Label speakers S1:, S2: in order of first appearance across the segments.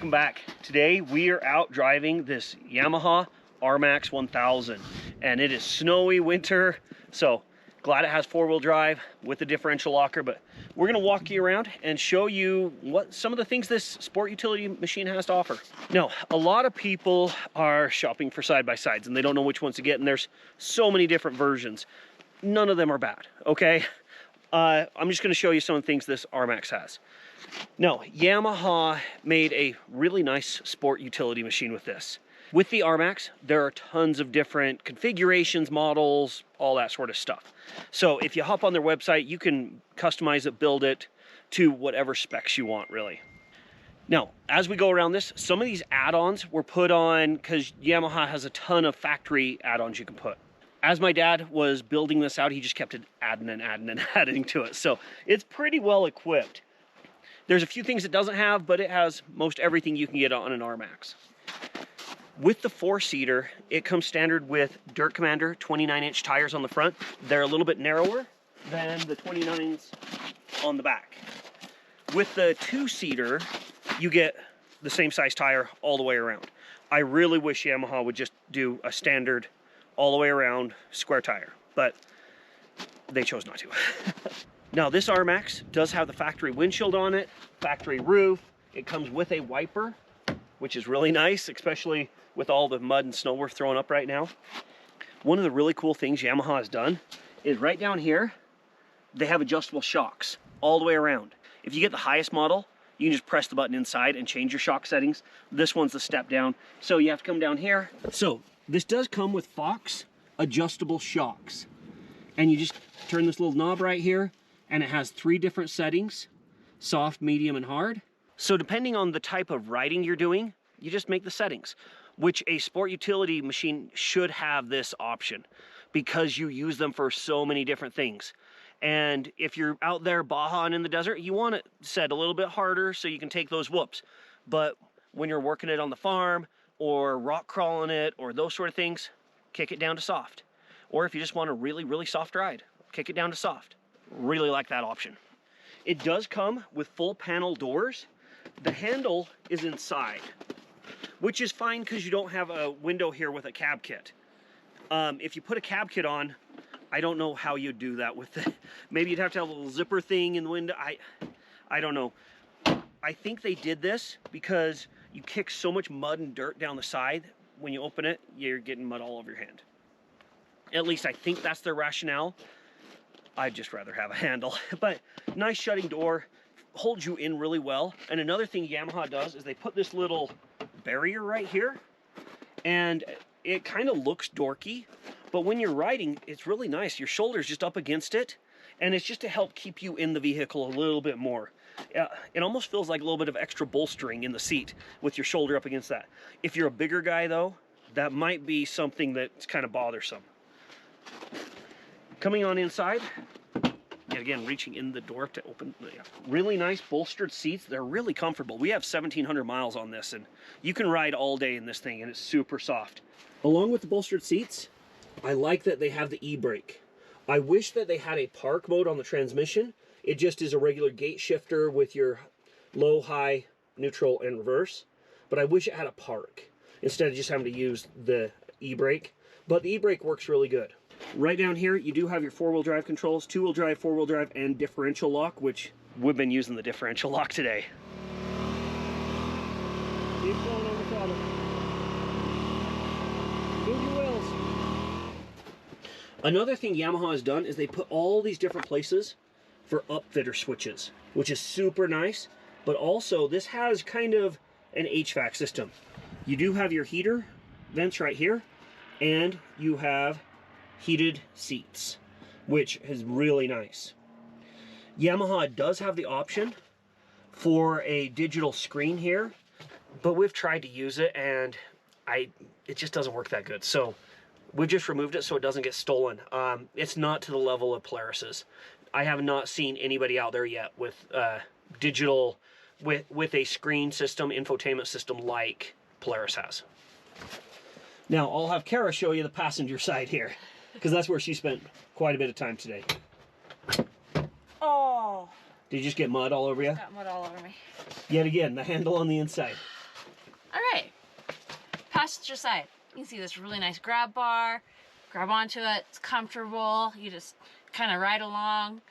S1: welcome back. Today we are out driving this Yamaha RMAX 1000 and it is snowy winter, so glad it has four-wheel drive with the differential locker. But we're going to walk you around and show you what some of the things this sport utility machine has to offer. Now, a lot of people are shopping for side-by-sides and they don't know which ones to get, and there's so many different versions. None of them are bad, okay? I'm just going to show you some of the things this RMAX has. Now, Yamaha made a really nice sport utility machine with this. With the RMAX, there are tons of different configurations, models, all that sort of stuff. So if you hop on their website, you can customize it, build it to whatever specs you want, really. Now, as we go around this, some of these add-ons were put on because Yamaha has a ton of factory add-ons you can put. As my dad was building this out, he just kept adding and adding and adding to it. So it's pretty well equipped. There's a few things it doesn't have, but it has most everything you can get on an RMAX. With the four-seater, it comes standard with Dirt Commander 29-inch tires on the front. They're a little bit narrower than the 29s on the back. With the two-seater, you get the same size tire all the way around. I really wish Yamaha would just do a standard all the way around square tire, but they chose not to. Now, this RMAX does have the factory windshield on it, factory roof. It comes with a wiper, which is really nice, especially with all the mud and snow we're throwing up right now. One of the really cool things Yamaha has done is right down here, they have adjustable shocks all the way around. If you get the highest model, you can just press the button inside and change your shock settings. This one's the step down, so you have to come down here. So this does come with Fox adjustable shocks. And you just turn this little knob right here, and it has 3 different settings: soft, medium, and hard. So depending on the type of riding you're doing, you just make the settings, which a sport utility machine should have this option because you use them for so many different things. And if you're out there bajaing in the desert, you want it set a little bit harder so you can take those whoops. But when you're working it on the farm or rock crawling it or those sort of things, kick it down to soft. Or if you just want a really, really soft ride, kick it down to soft. Really like that option. It does come with full panel doors. The handle is inside, which is fine because you don't have a window here with a cab kit. If you put a cab kit on, I don't know how you'd do that with it. Maybe you'd have to have a little zipper thing in the window. I don't know. I think they did this because you kick so much mud and dirt down the side. When you open it, you're getting mud all over your hand. At least I think that's their rationale. I'd just rather have a handle. But nice shutting door, holds you in really well. And another thing Yamaha does is they put this little barrier right here, and it kind of looks dorky, but when you're riding, it's really nice. Your shoulder's just up against it, and it's just to help keep you in the vehicle a little bit more. It almost feels like a little bit of extra bolstering in the seat with your shoulder up against that. If you're a bigger guy though, that might be something that's kind of bothersome. Coming on inside, yet again, reaching in the door to open. Really nice bolstered seats. They're really comfortable. We have 1,700 miles on this, and you can ride all day in this thing, and it's super soft. Along with the bolstered seats, I like that they have the e-brake. I wish that they had a park mode on the transmission. It just is a regular gate shifter with your low, high, neutral, and reverse. But I wish it had a park instead of just having to use the e-brake. But the e-brake works really good. Right down here, you do have your four-wheel drive controls, two-wheel drive, four-wheel drive, and differential lock, which we've been using the differential lock today. Keep going on the throttle. Move your wheels. Another thing Yamaha has done is they put all these different places for upfitter switches, which is super nice. But also, this has kind of an HVAC system. You do have your heater vents right here, and you have heated seats, which is really nice. Yamaha does have the option for a digital screen here, but we've tried to use it and it just doesn't work that good. So we've just removed it so it doesn't get stolen. It's not to the level of Polaris's. I have not seen anybody out there yet with digital, with a screen system, infotainment system like Polaris has. Now I'll have Kara show you the passenger side here, because that's where she spent quite a bit of time today.
S2: Oh!
S1: Did you just get mud all over you?
S2: Got mud all over me.
S1: Yet again, the handle on the inside.
S2: All right, passenger side. You can see this really nice grab bar. Grab onto it, it's comfortable. You just kind of ride along.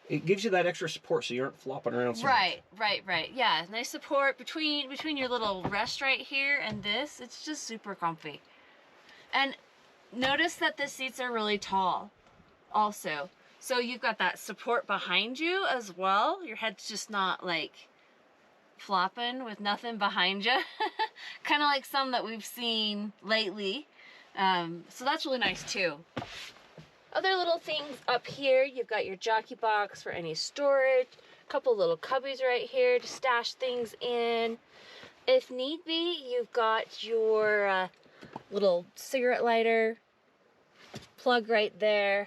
S1: It gives you that extra support so you aren't flopping around so much.
S2: Right. Yeah, nice support between your little rest right here and this. It's just super comfy. And notice that the seats are really tall also. So you've got that support behind you as well. Your head's just not like flopping with nothing behind you. Kind of like some that we've seen lately. So that's really nice too. Other little things up here, you've got your jockey box for any storage, a couple little cubbies right here to stash things in. If need be, you've got your little cigarette lighter plug right there.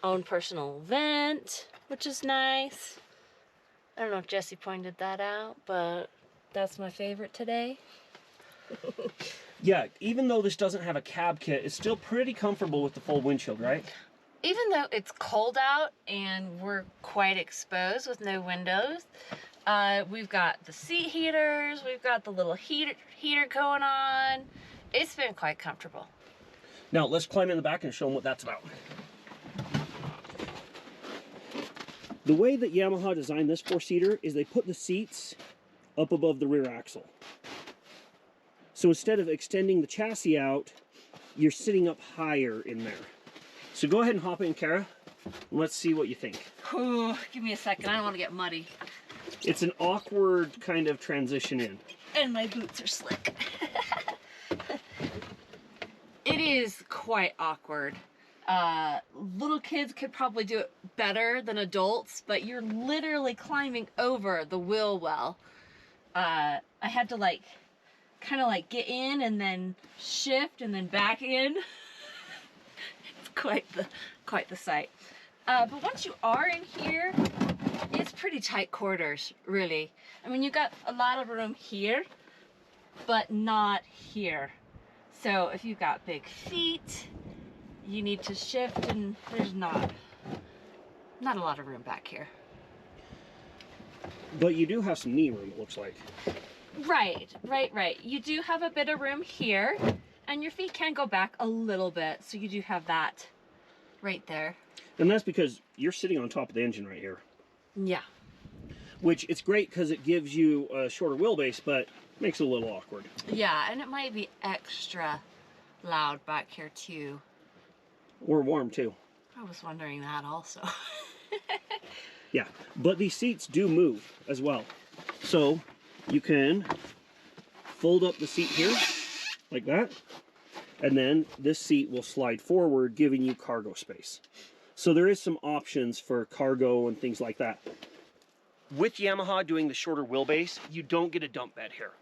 S2: Own personal vent, which is nice. I don't know if Jesse pointed that out, but that's my favorite today.
S1: Yeah, even though this doesn't have a cab kit, it's still pretty comfortable with the full windshield, right?
S2: Even though it's cold out and we're quite exposed with no windows, we've got the seat heaters, we've got the little heater going on. It's been quite comfortable.
S1: Now, let's climb in the back and show them what that's about. The way that Yamaha designed this four-seater is they put the seats up above the rear axle. So instead of extending the chassis out, you're sitting up higher in there. So go ahead and hop in, Kara, and let's see what you think.
S2: Ooh, give me a second, I don't want to get muddy.
S1: It's an awkward kind of transition in.
S2: And my boots are slick. It is quite awkward. Little kids could probably do it better than adults, but you're literally climbing over the wheel well. I had to kind of get in and then shift and then back in. It's quite the sight. But once you are in here, it's pretty tight quarters, really. I mean, you got a lot of room here, but not here. So if you've got big feet, you need to shift, and there's not a lot of room back here.
S1: But you do have some knee room, it looks like.
S2: Right. You do have a bit of room here, and your feet can go back a little bit, so you do have that right there.
S1: And that's because you're sitting on top of the engine right here.
S2: Yeah.
S1: Which, it's great because it gives you a shorter wheelbase, but makes it a little awkward.
S2: Yeah, and it might be extra loud back here too.
S1: Or warm too.
S2: I was wondering that also.
S1: Yeah, but these seats do move as well. So you can fold up the seat here like that, and then this seat will slide forward, giving you cargo space. So there is some options for cargo and things like that. With Yamaha doing the shorter wheelbase, you don't get a dump bed here,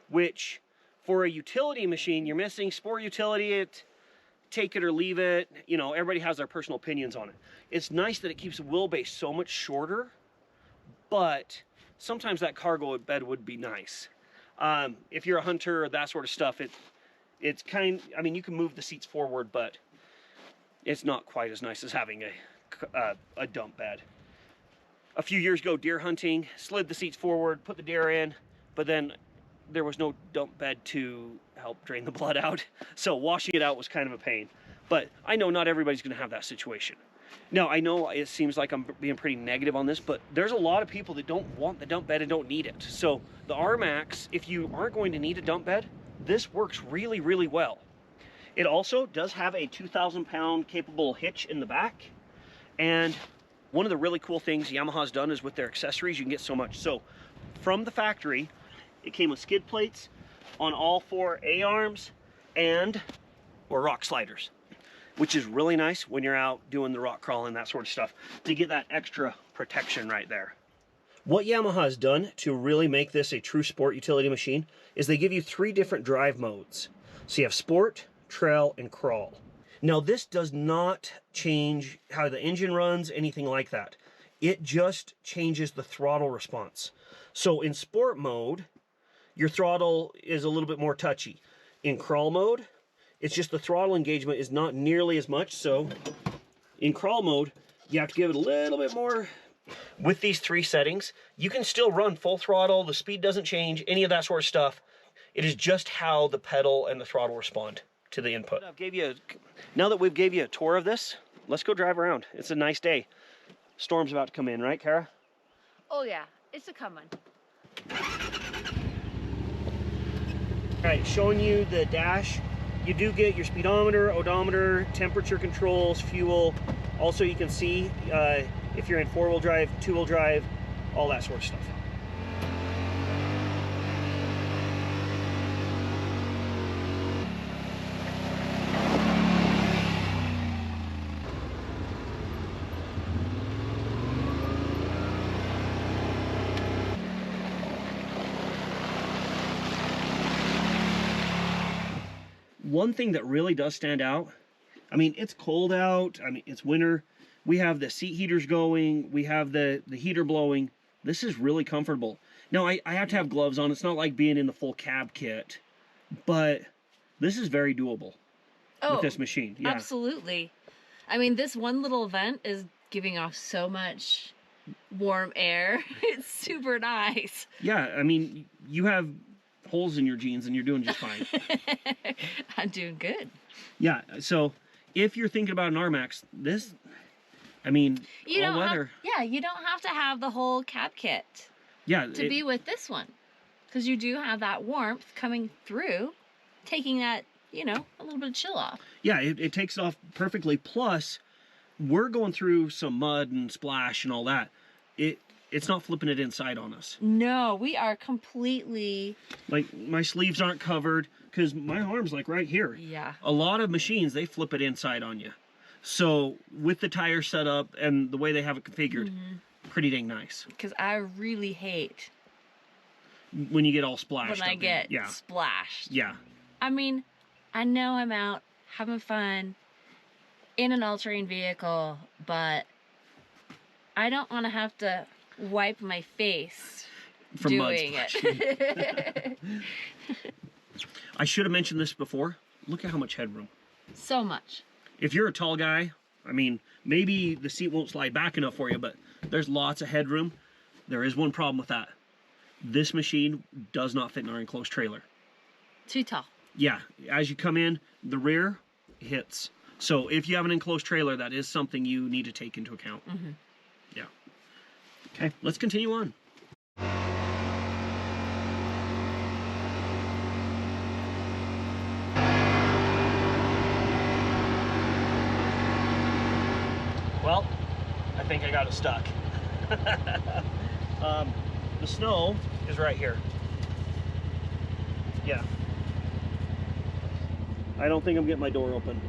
S1: which for a utility machine, you're missing. Sport utility, take it or leave it. You know, everybody has their personal opinions on it. It's nice that it keeps the wheelbase so much shorter, but sometimes that cargo bed would be nice. If you're a hunter or that sort of stuff, it's I mean, you can move the seats forward, but it's not quite as nice as having a dump bed. A few years ago, deer hunting, slid the seats forward, put the deer in, but then there was no dump bed to help drain the blood out. So washing it out was kind of a pain. But I know not everybody's gonna have that situation. Now, I know it seems like I'm being pretty negative on this, but there's a lot of people that don't want the dump bed and don't need it. So the RMAX, if you aren't going to need a dump bed, this works really, really well. It also does have a 2,000-pound capable hitch in the back. And one of the really cool things Yamaha's done is with their accessories, you can get so much. So from the factory, it came with skid plates on all 4 A-arms or rock sliders, which is really nice when you're out doing the rock crawling, that sort of stuff, to get that extra protection right there. What Yamaha has done to really make this a true sport utility machine is they give you 3 different drive modes. So you have sport, trail, and crawl. Now, this does not change how the engine runs, anything like that. It just changes the throttle response. So in sport mode, your throttle is a little bit more touchy. In crawl mode, it's just the throttle engagement is not nearly as much. So in crawl mode, you have to give it a little bit with these 3 settings, you can still run full throttle. The speed doesn't change, any of that sort of stuff. It is just how the pedal and the throttle respond to the input. Now that we've gave you a tour of this, let's go drive around. It's a nice day. Storm's about to come in, right, Kara?
S2: Oh yeah, it's a coming.
S1: All right, showing you the dash. You do get your speedometer, odometer, temperature controls, fuel. Also, you can see if you're in 4-wheel drive, 2-wheel drive, all that sort of stuff. One thing that really does stand out, I mean, it's cold out, I mean, it's winter. We have the seat heaters going, we have the heater blowing. This is really comfortable. Now, I have to have gloves on. It's not like being in the full cab kit, but this is very doable with this machine. Yeah.
S2: Absolutely. I mean, this one little vent is giving off so much warm air. It's super nice.
S1: Yeah, I mean, you have holes in your jeans and you're doing just fine.
S2: I'm doing good.
S1: Yeah, so if you're thinking about an RMAX, this, I mean,
S2: you
S1: all weather.
S2: You don't have to have the whole cab kit to be with this one. Because you do have that warmth coming through, taking that, you know, a little bit of chill off.
S1: Yeah, it takes off perfectly. Plus, we're going through some mud and splash and all that. It's not flipping it inside on us.
S2: No, we are completely...
S1: Like, my sleeves aren't covered, because my arm's like right here.
S2: Yeah.
S1: A lot of machines, they flip it inside on you. So, with the tire set up and the way they have it configured, pretty dang nice.
S2: Because I really hate...
S1: when you get all splashed.
S2: When I get splashed.
S1: Yeah.
S2: I mean, I know I'm out having fun in an all-terrain vehicle, but I don't want to have to wipe my face
S1: from
S2: doing it.
S1: I should have mentioned this before. Look at how much headroom.
S2: So much.
S1: If you're a tall guy, I mean, maybe the seat won't slide back enough for you, but there's lots of headroom. There is one problem with that. This machine does not fit in our enclosed trailer.
S2: Too tall.
S1: Yeah, as you come in, the rear hits. So if you have an enclosed trailer, that is something you need to take into account. Yeah. Okay, let's continue on. Well, I think I got it stuck. The snow is right here. Yeah. I don't think I'm getting my door open.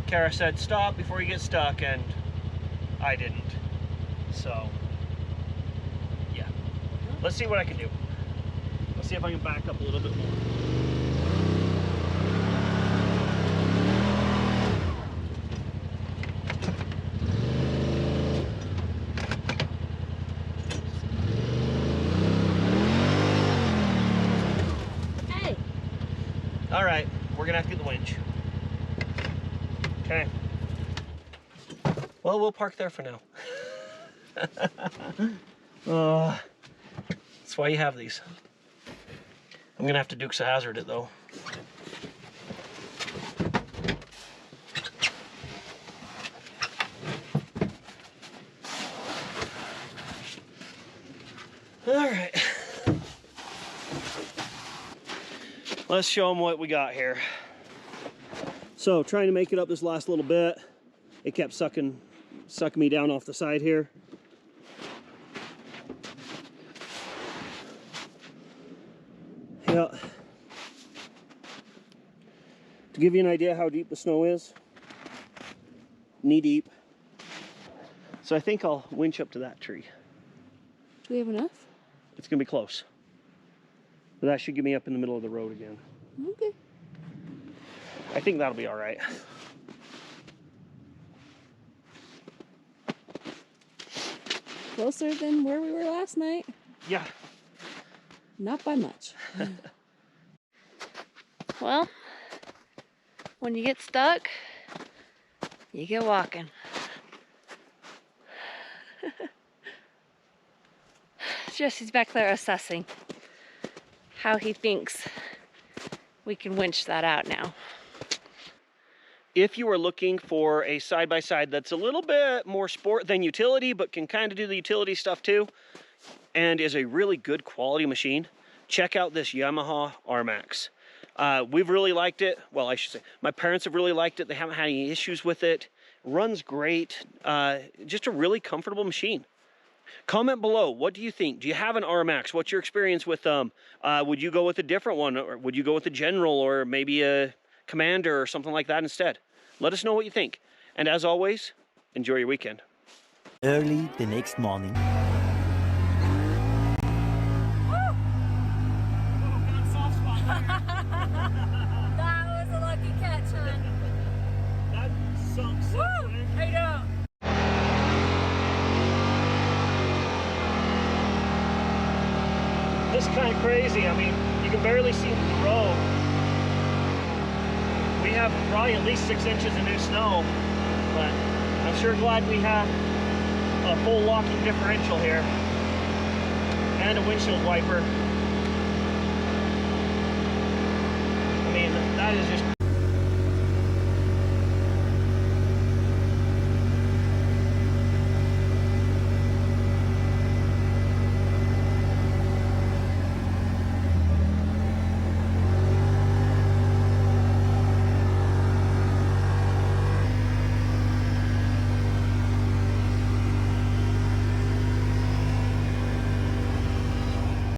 S1: Kara said stop before you get stuck, and I didn't. So, yeah. Let's see what I can do. Let's see if I can back up a little bit more.
S2: Hey!
S1: All right, we're gonna have to get the winch. Okay. Well, we'll park there for now. That's why you have these. I'm gonna have to Dukes of Hazzard it though. All right. Let's show them what we got here. So trying to make it up this last little bit, it kept sucking me down off the side here. Yeah. To give you an idea how deep the snow is, knee deep. So I think I'll winch up to that tree.
S2: Do we have enough?
S1: It's gonna be close. But that should get me up in the middle of the road again.
S2: Okay.
S1: I think that'll be all right.
S2: Closer than where we were last night?
S1: Yeah.
S2: Not by much. Well, when you get stuck, you get walking. Jesse's back there assessing how he thinks we can winch that out now.
S1: If you are looking for a side-by-side that's a little bit more sport than utility, but can kind of do the utility stuff too, and is a really good quality machine, check out this Yamaha RMAX. We've really liked it. Well, I should say, my parents have really liked it. They haven't had any issues with it. Runs great. Just a really comfortable machine. Comment below, what do you think? Do you have an RMAX? What's your experience with them? Would you go with a different one, or would you go with a General, or maybe a Commander or something like that instead? Let us know what you think. And as always, enjoy your weekend.
S3: Early the next morning.
S2: That was a lucky catch, hon.
S1: That sunk so quick.
S2: I know.
S1: This is kind of crazy. I mean, you can barely see the road. We have probably at least 6 inches of new snow, but I'm sure glad we have a full locking differential here and a windshield wiper. I mean, that is just